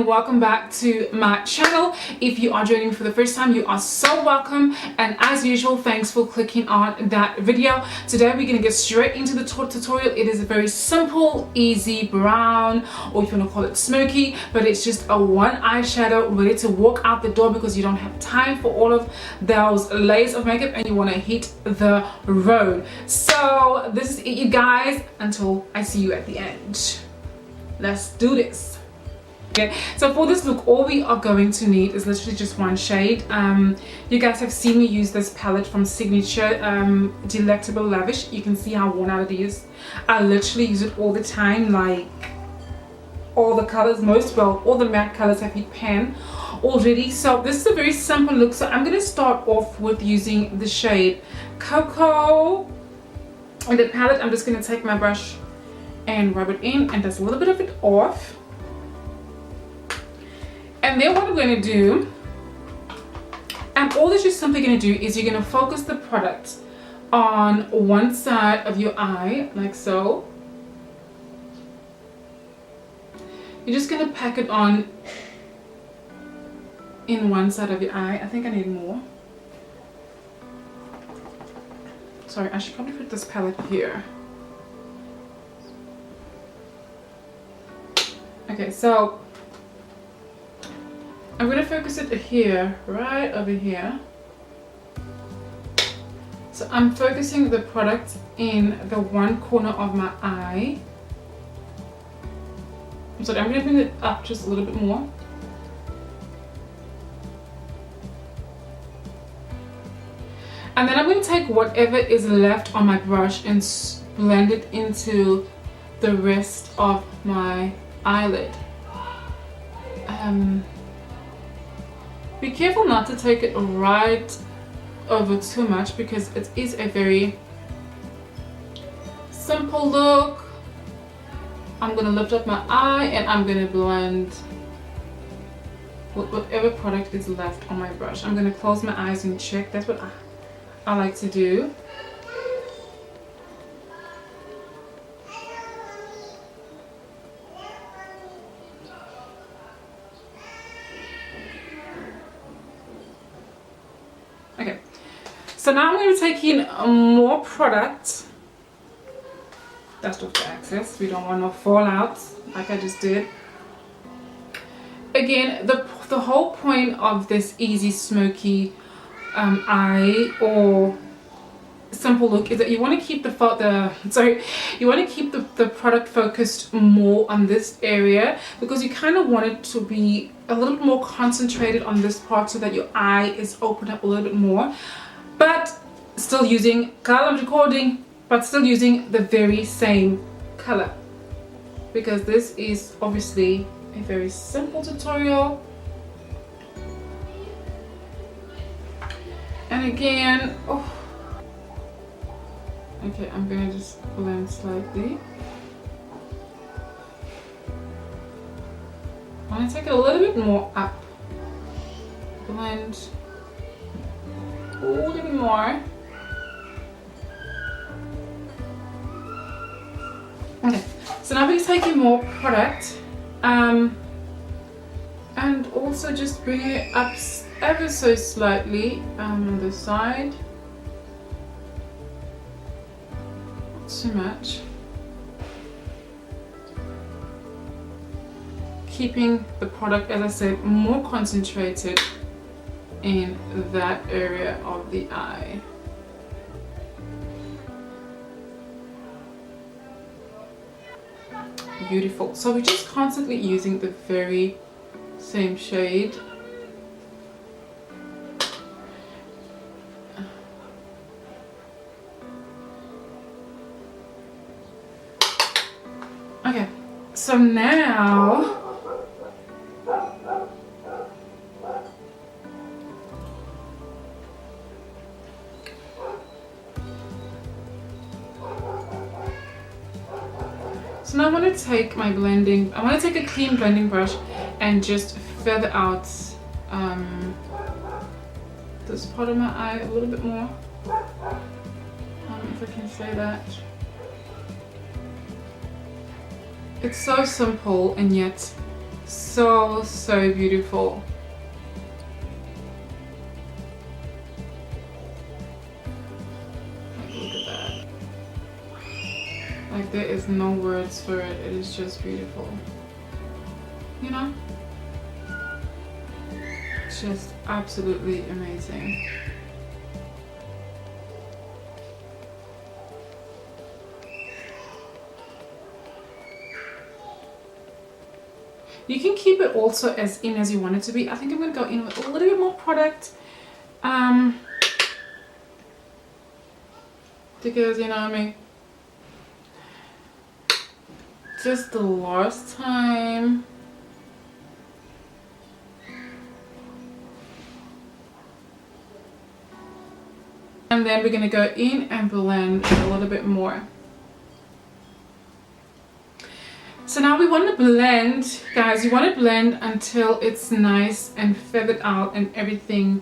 and welcome back to my channel. If you are joining for the first time, you are so welcome, and as usual, thanks for clicking on that video. Today we're going to get straight into the tutorial. It is a very simple, easy brown, or if you want to call it smoky, but it's just a one eyeshadow ready to walk out the door because you don't have time for all of those layers of makeup and you want to hit the road. So this is it, you guys, until I see you at the end. Let's do this. Okay, so for this look, all we are going to need is literally just one shade. You guys have seen me use this palette from Signature, Delectable Lavish. You can see how worn out it is. I literally use it all the time, like all the colors, all the matte colors have hit pan already. So this is a very simple look. So I'm going to start off with using the shade Cocoa. In the palette, I'm just going to take my brush and rub it in and dust a little bit of it off. And then what I'm going to do, and all that you're simply going to do is you're going to focus the product on one side of your eye, like so. You're just going to pack it on in one side of your eye. I think I need more. Sorry, I should probably put this palette here. Okay, so I'm going to focus it here, right over here. So I'm focusing the product in the one corner of my eye. I'm sorry, I'm going to bring it up just a little bit more. And then I'm going to take whatever is left on my brush and blend it into the rest of my eyelid. Be careful not to take it right over too much because it is a very simple look. I'm going to lift up my eye and I'm going to blend with whatever product is left on my brush. I'm going to close my eyes and check. That's what I like to do. Okay, so now I'm going to take in more product. Dust off the excess. We don't want no fallouts like I just did. Again, the whole point of this easy smoky eye or simple look is that you want to keep the product focused more on this area because you kind of want it to be a little bit more concentrated on this part so that your eye is opened up a little bit more, but still using color recording, but still using the very same color because this is obviously a very simple tutorial. And again, okay, I'm gonna just blend slightly. I'm gonna take it a little bit more up. Blend a little bit more. Okay, so now we're taking more product, and also just bring it up ever so slightly on the side. Not too much. Keeping the product, as I said, more concentrated in that area of the eye. Beautiful. So we're just constantly using the very same shade. Okay, so now I want to take my blending, I want to take a clean blending brush and just feather out this part of my eye a little bit more. If I can say that. It's so simple and yet So beautiful. Like, look at that. Like, there is no words for it. It is just beautiful. You know? Just absolutely amazing. You can keep it also as in as you want it to be. I think I'm going to go in with a little bit more product, because, you know what I mean, just the last time and then we're going to go in and blend a little bit more. So now we want to blend, guys, you want to blend until it's nice and feathered out and everything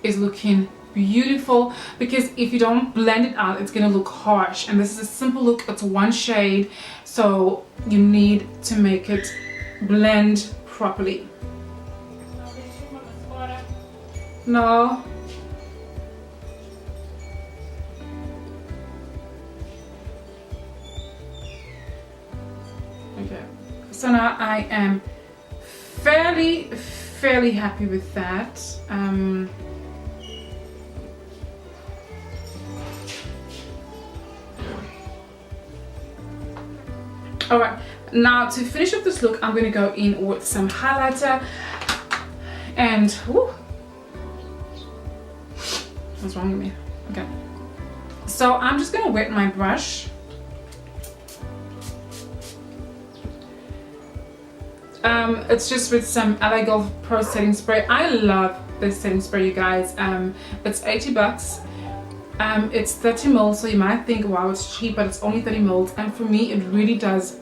is looking beautiful, because if you don't blend it out, it's going to look harsh. And this is a simple look, it's one shade, so you need to make it blend properly. No. Okay, so now I am fairly happy with that. All right, now to finish up this look, I'm going to go in with some highlighter and what's wrong with me? Okay, so I'm just going to wet my brush. It's just with some LA Golf Pro setting spray. I love this setting spray, you guys. It's 80 bucks. It's 30 mils, so you might think, wow, it's cheap, but it's only 30 mils. And for me, it really does.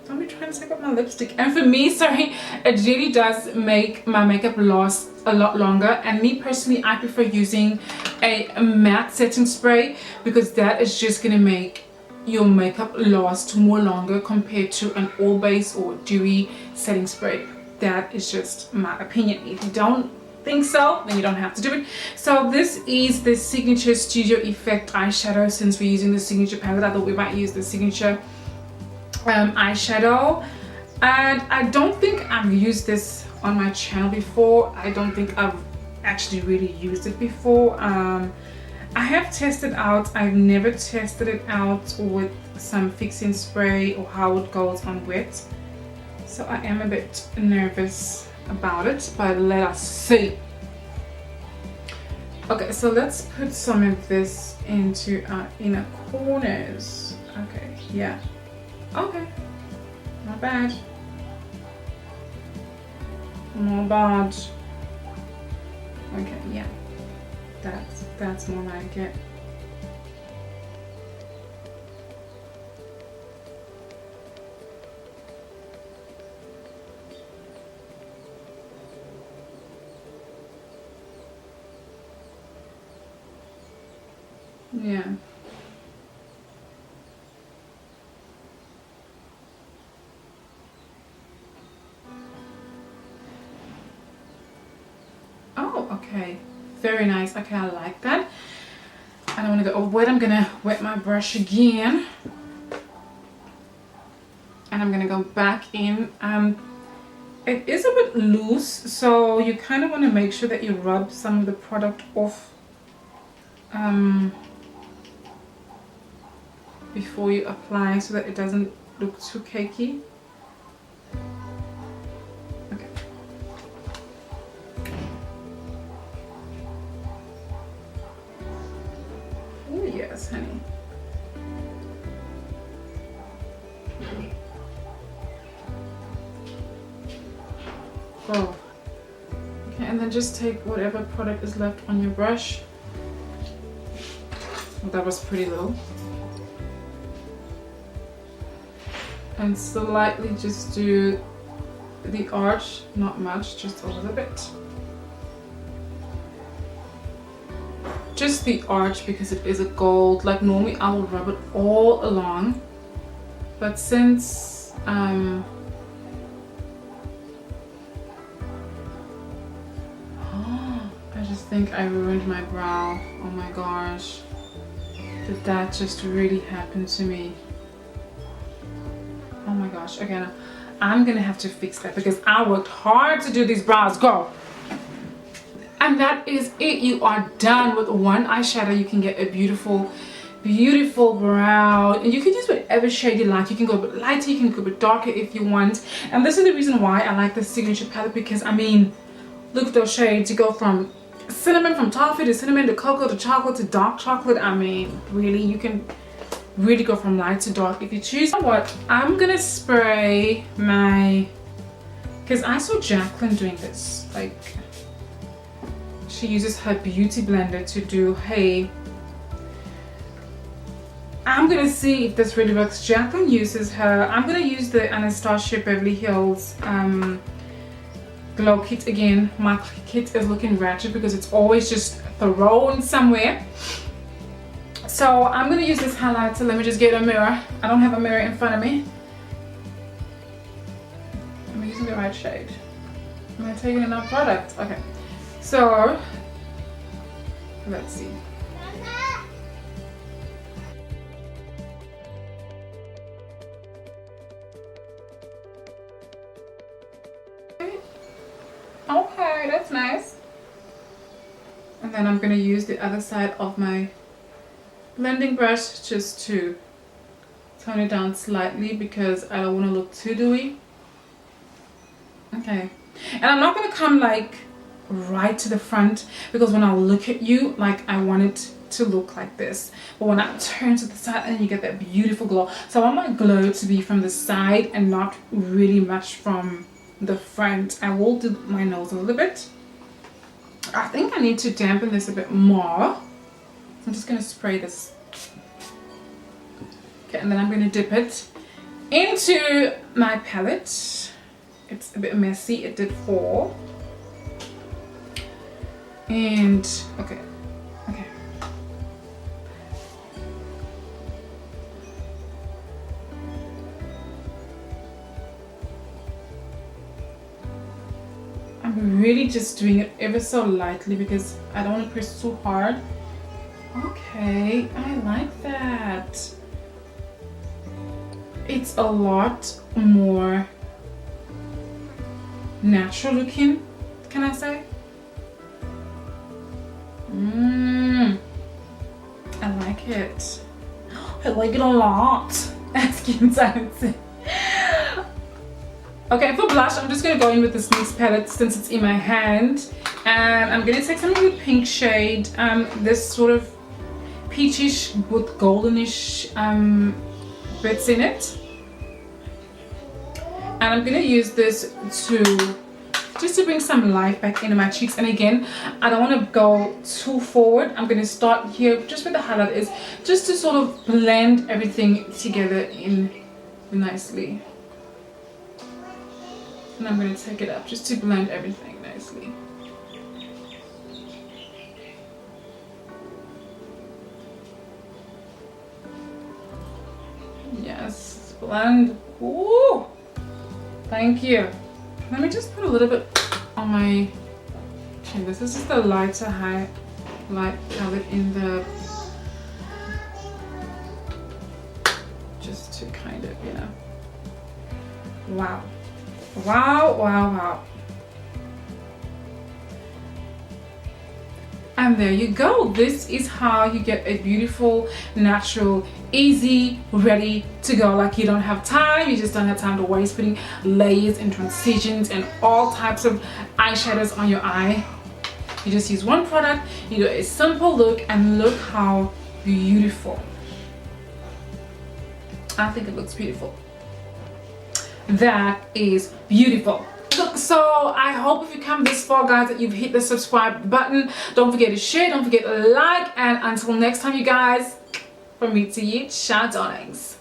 Don't be trying to take up my lipstick. And for me, sorry, it really does make my makeup last a lot longer. And me personally, I prefer using a matte setting spray, because that is just gonna make your makeup last more longer compared to an oil base or dewy setting spray. That is just my opinion. If you don't think so, then you don't have to do it. So this is the Signature Studio Effect eyeshadow. Since we're using the Signature palette, I thought we might use the Signature eyeshadow. And I don't think I've used this on my channel before. I don't think I've actually really used it before. I have tested out, I've never tested it out with some fixing spray or how it goes on wet. So I am a bit nervous about it, but let us see. Okay, so let's put some of this into our inner corners. Okay, yeah. Okay, not bad. Not bad. Okay, yeah. That's more like it. Yeah. Oh, okay. Very nice. Okay, I like that. I don't want to go wet. I'm gonna wet my brush again, and I'm gonna go back in. It is a bit loose, so you kind of want to make sure that you rub some of the product off before you apply, so that it doesn't look too cakey. Yes, honey. Oh. Okay, and then just take whatever product is left on your brush. Well, that was pretty little. And slightly just do the arch, not much, just a little bit. Just the arch, because it is a gold. Like normally I will rub it all along, but since think I ruined my brow. Oh my gosh. Did that just really happen to me? Oh my gosh. Again, I'm gonna have to fix that because I worked hard to do these brows. Go. And that is it. You are done with one eyeshadow. You can get a beautiful brow, and you can use whatever shade you like. You can go a bit lighter, you can go a bit darker if you want. And this is the reason why I like the signature palette, because I mean, look at those shades. You go from cinnamon, from toffee to cinnamon to cocoa to chocolate to dark chocolate. I mean, really, you can really go from light to dark if you choose. You know what, I'm gonna spray my, because I saw Jacqueline doing this, like she uses her beauty blender to do, hey, I'm gonna see if this really works. Jacqueline uses her, I'm gonna use the Anastasia Beverly Hills glow kit again. My kit is looking ratchet because it's always just thrown somewhere. So I'm gonna use this highlighter. Let me just get a mirror. I don't have a mirror in front of me. Am I using the right shade? Am I taking enough product? Okay. So let's see. Okay, that's nice. And then I'm gonna use the other side of my blending brush just to tone it down slightly because I don't want to look too dewy. Okay, and I'm not gonna come like right to the front because when I look at you, like I want it to look like this, but when I turn to the side and you get that beautiful glow. So I want my glow to be from the side and not really much from the front. I will do my nose a little bit. I think I need to dampen this a bit more. I'm just gonna spray this. Okay, and then I'm gonna dip it into my palette. It's a bit messy, it did fall. And okay. I'm really just doing it ever so lightly because I don't want to press too hard. Okay, I like that. It's a lot more natural looking, can I say? I like it. I like it a lot. As Kim said. Okay, for blush, I'm just going to go in with this NYX palette since it's in my hand. And I'm going to take some of the pink shade, this sort of peachish with goldenish bits in it. And I'm going to use this just to bring some life back into my cheeks. And again, I don't want to go too forward. I'm going to start here just where the highlight is, just to sort of blend everything together in nicely. And I'm going to take it up just to blend everything nicely. Yes, blend. Ooh, thank you. Let me just put a little bit on my chin. This is just a lighter highlight palette in the, just to kind of, you know. Wow. Wow, wow, wow. And there you go. This is how you get a beautiful, natural, easy, ready to go. Like you don't have time, you just don't have time to waste putting layers and transitions and all types of eyeshadows on your eye. You just use one product, you do a simple look, and look how beautiful. I think it looks beautiful. That is beautiful. So I hope if you come this far, guys, that you've hit the subscribe button. Don't forget to share, don't forget to like, and until next time, you guys, from me to you, ciao darlings.